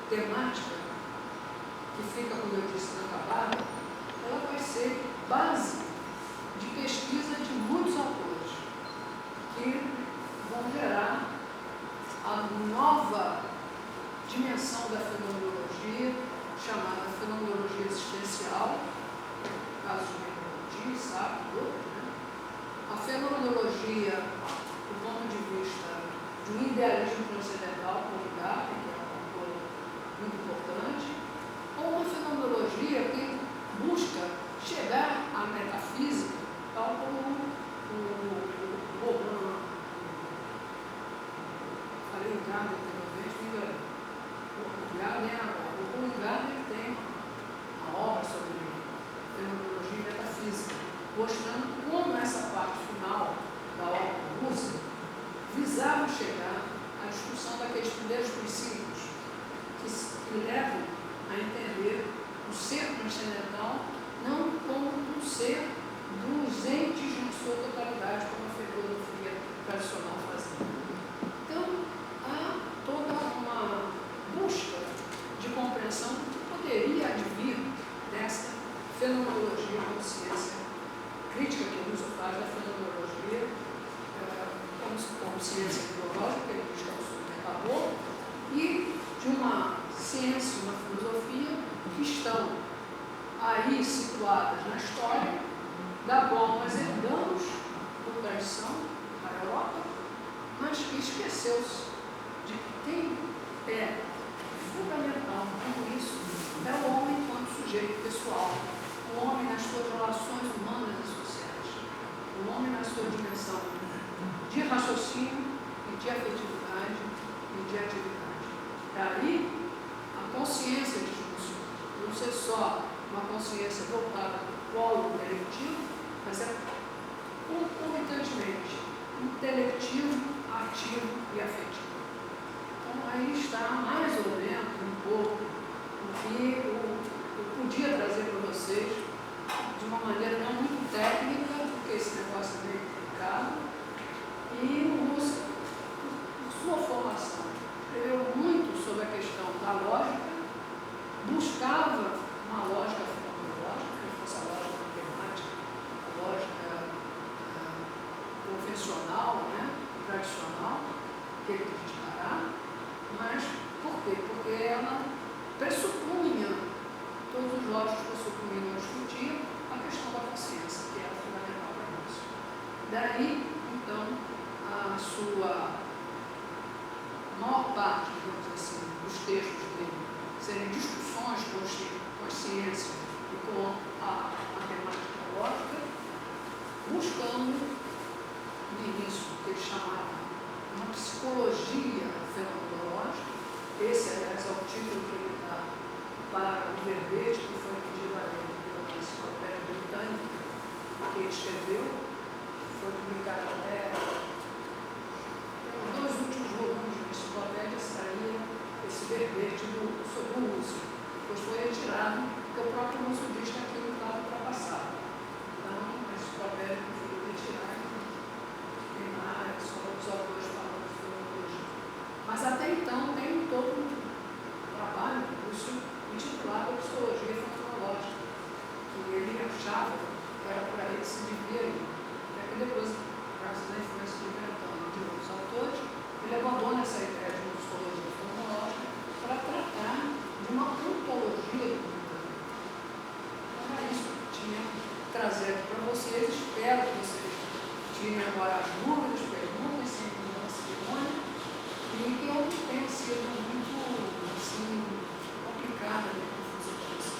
temática, que fica, como eu disse, inacabada, ela vai ser base de pesquisa de muitos autores, que vão gerar a nova dimensão da fenomenologia, chamada fenomenologia existencial, no caso de Mendes, sabe, né? A fenomenologia, do ponto de vista de um idealismo transcendental, como o Garp, que é um autor muito importante, ou uma fenomenologia que busca chegar à metafísica, tal como falei o Gardner anteriormente, me enganei. O Gardner tem uma obra sobre fenomenologia e metafísica, mostrando como essa parte final da obra do Husserl visava chegar à discussão daqueles primeiros princípios que levam a entender o ser transcendental não como um ser dos entes na sua totalidade, como a filosofia tradicional fazia. Então, há toda uma busca de compreensão que poderia advir dessa fenomenologia como ciência crítica que o Husserl faz da fenomenologia como ciência filológica, que ele diz que é um submetador, e de uma ciência, uma filosofia que estão aí situadas na história, da qual nós herdamos por tradição da Europa, mas que esqueceu-se de que quem é fundamental em tudo isso é o homem enquanto sujeito pessoal, o homem nas suas relações humanas e sociais, o homem na sua dimensão de raciocínio e de afetividade e de atividade. Daí, a consciência de Husserl não ser só uma consciência voltada para o polo intelectivo, mas é concomitantemente intelectivo, ativo e afetivo. Então, aí está mais ou menos um pouco o que eu podia trazer para vocês de uma maneira não muito técnica, porque esse negócio é meio complicado. E o Husserl, por sua formação, escreveu muito sobre a questão da lógica, buscava uma lógica fenomenológica, que fosse a lógica matemática, a lógica convencional, né, tradicional, que ele criticará, mas por quê? Porque ela pressupunha, todos os lógicos pressupunham e discutiam a questão da consciência, que era fundamental para nós. Daí, então, a sua maior parte, digamos assim, dos textos dele serem discussões com a ciência e com a matemática lógica, buscando, no início, o que ele chamava uma psicologia fenomenológica. Esse, aliás, é o título que ele dá para o verbete que foi pedido a ele pela Enciclopédia Britânica, que ele escreveu, foi publicado até os 2 últimos volumes da Enciclopédia saíram esse verbete sobre o Husserl. Depois foi retirado, porque o próprio Husserl diz que aquilo estava ultrapassado. Então, a Enciclopédia preferiu retirar e tem lá só os autores falando de fenomenologia. Mas até então tem todo um trabalho do Husserl intitulado a Psicologia Fenomenológica, que ele achava que era por aí que se devia ir. Até que depois, graças à influência de Bertone e de outros autores, ele abandona essa ideia de uma psicologia fenomenológica para tratar de uma ontologia do mundo. Então, era isso que eu tinha que trazer aqui para vocês. Espero que vocês tirem agora as dúvidas, perguntas, sem nenhuma cerimônia, e que eu não tenha sido muito, assim, complicada, né, confusa com isso.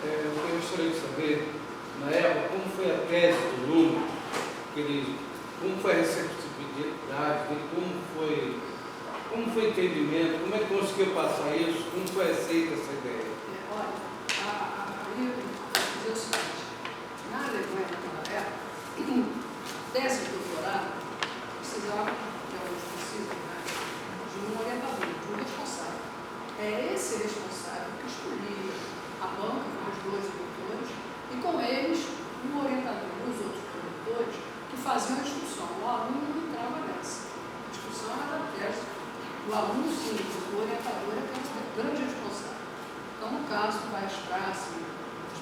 Eu gostaria de saber, na época, como foi a tese do Lula, como foi a receptividade dele, como foi o entendimento, como é que conseguiu passar isso, como foi aceita essa ideia? Olha, aí eu vou dizer o seguinte: na Alemanha, naquela época, tese de doutorado precisava, que alguns precisam, né, de um orientador, de um responsável. É esse responsável que escolhia a banca com os 12 doutores e com eles um orientador. O faziam a discussão, o aluno não entrava nessa. A discussão era da tese. O aluno, sim, o orientador é o grande responsável. Então, no caso, o Baix Praça e os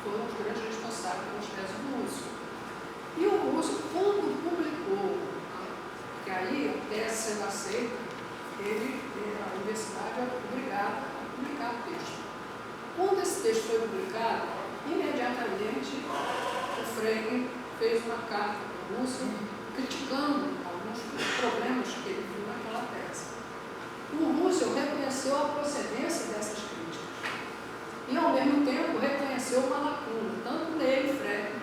foram os grandes responsáveis pelas teses do Russo. E o Russo, quando publicou, porque aí a tese sendo aceita, a universidade é obrigada a publicar o texto. Quando esse texto foi publicado, imediatamente o Frege fez uma carta para o Russo criticando alguns problemas que ele viu naquela tese. O Russo reconheceu a procedência dessas críticas e, ao mesmo tempo, reconheceu uma lacuna, tanto nele, Frege,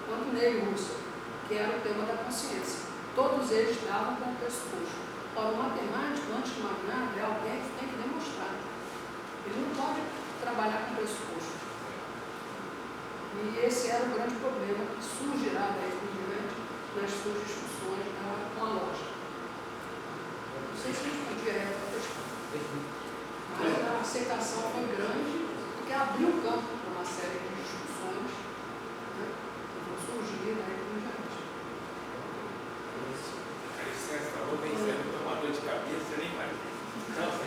quanto nele, Russo, que era o tema da consciência. Todos eles davam com o pressuposto. Ora, o matemático, antes de mais nada, é alguém que tem que demonstrar. Ele não pode trabalhar com pressuposto. E esse era o grande problema que surgirá daí por diante nas suas discussões com a lógica. Não sei se respondi a essa questão. Mas a aceitação foi grande, porque abriu o campo para uma série de discussões, né, que vão surgir daí por diante. A licença, falou bem certo, estou com uma dor de cabeça, nem vai. Tchau.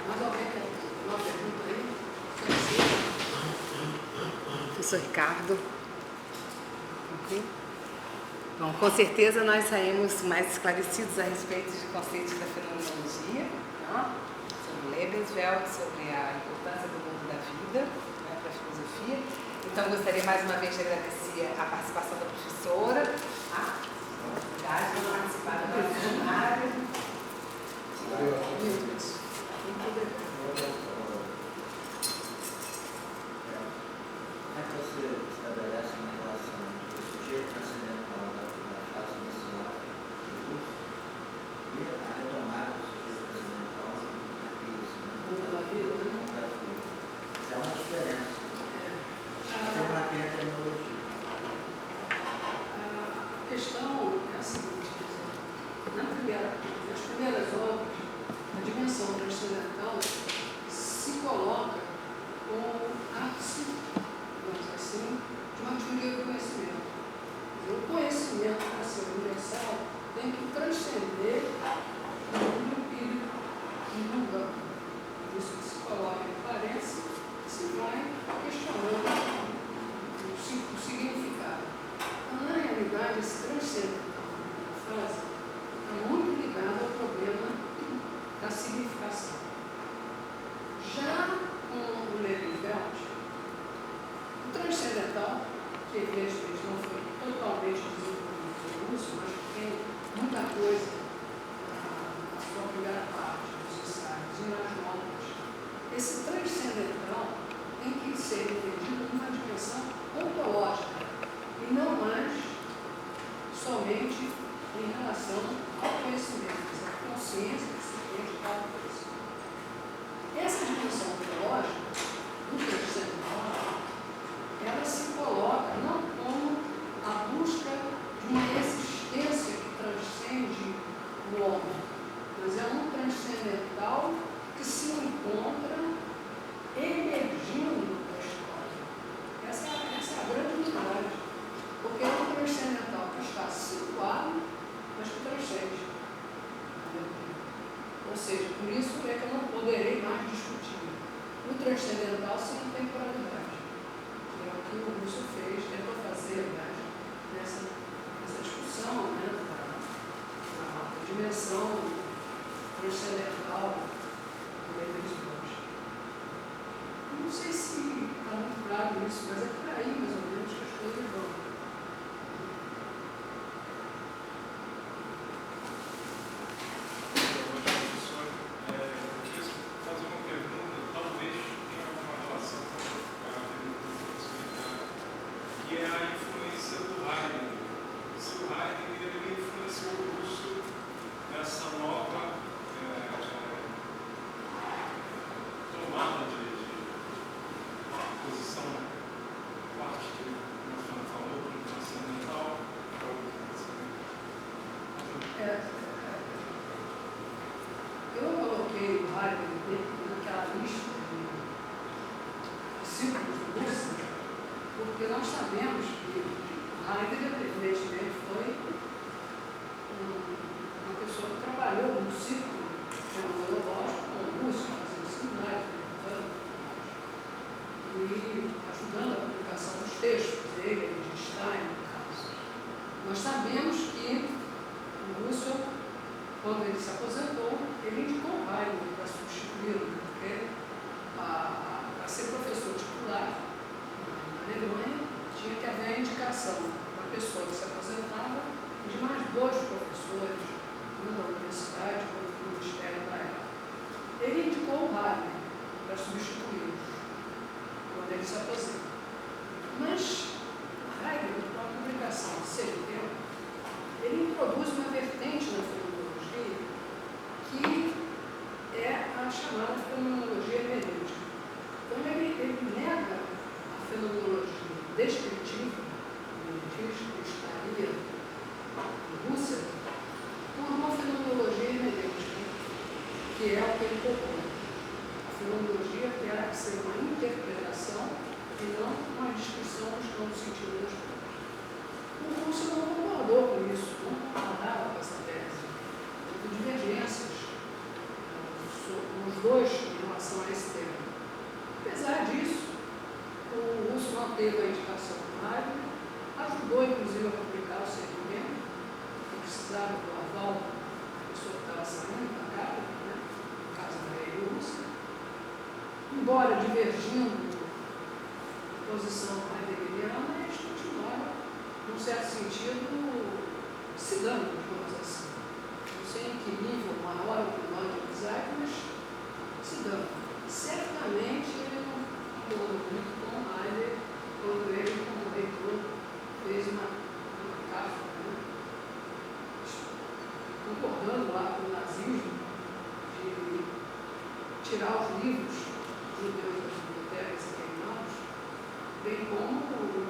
Mas alguém quer uma pergunta aí? Professor Ricardo. Okay. Bom, com certeza nós saímos mais esclarecidos a respeito de conceitos da fenomenologia, tá? Sobre Lebenswelt, sobre a importância do mundo da vida, né, para a filosofia. Então, gostaria mais uma vez de agradecer a participação da professora, a oportunidade de participar do nosso seminário. Como é que você estabelece uma relação entre o sujeito transcendental da fase inicial do curso e a retomada do sujeito transcendental na crise, Da vida, né? Isso é uma diferença. Tem uma terminologia. A questão é a seguinte: nas primeiras obras, a dimensão transcendental se coloca como ápice, digamos assim, de uma teoria do conhecimento. O conhecimento, para ser universal, tem que transcender o mundo empírico e mundano. Isso que se coloca em aparência, se vai questionando o significado. Então, na realidade, esse transcendental na frase está muito ligado ao problema da significação. Já com o Lebenswelt, o transcendental, que evidentemente não foi totalmente desenvolvido pelo Russo, mas que tem muita coisa na sua primeira parte, nos ensaios e nas notas, esse transcendental tem que ser entendido numa dimensão ontológica e não mais somente em relação ao conhecimento, à consciência que se tem de cada coisa. Essa dimensão ontológica do transcendental, ela se coloca não como a busca de uma existência que transcende o homem, mas é um transcendental que se encontra emergindo da história. Essa é a grande unidade, porque é um transcendental que está situado, mas que transcende. Ou seja, por isso é que eu não poderei mais discutir o transcendental sem temporalidade. É o que o Russo fez, tentou fazer, aliás, nessa discussão, né, da dimensão transcendental do Lebenswelt. Não sei se está muito claro isso, mas é por aí, mais ou menos, que as coisas vão. Eu coloquei o Heidegger naquela lista de discípulos do Russo, porque porque nós sabemos que Heidegger, evidentemente, foi uma pessoa que trabalhou no círculo fenomenológico com Russo, fazendo seminários, e ajudando a publicação dos textos dele, de Stein, no caso. Nós sabemos que o Russell, quando ele se aposentou, ele indicou Heidegger para substituí-lo, porque para ser professor titular na Alemanha, tinha que haver a indicação da pessoa que se aposentava e de mais 2 professores, um da universidade, outro do Ministério da época. Ele indicou Heidegger para substituí-lo quando ele se aposenta. Mas Heidegger, com a publicação de Seu Tempo, ele introduz uma vertente na fenomenologia que é a chamada fenomenologia hermenêutica. Então, ele nega a fenomenologia descritiva, ele diz que estaria em Rússia, por uma fenomenologia hermenêutica, que é o que ele propõe. A fenomenologia terá que ser uma interpretação e não uma descrição buscando o sentido das coisas. O Russo não concordou com isso, não concordava com essa tese. Houve divergências os dois em relação a esse tema. Apesar disso, o Russo manteve a indicação do Heidegger, ajudou inclusive a publicar o seu livro, que precisava do aval da pessoa que estava saindo da cátedra, né? No caso da Rússia. Embora divergindo de posição heideggeriana, eles continuaram, num certo sentido, se dando, digamos assim. Não sei em que nível maior ou menor de amizade, mas se dando. Certamente ele não concordou muito com Heidegger quando ele, como reitor, fez uma carta, né? Concordando lá com o nazismo de tirar os livros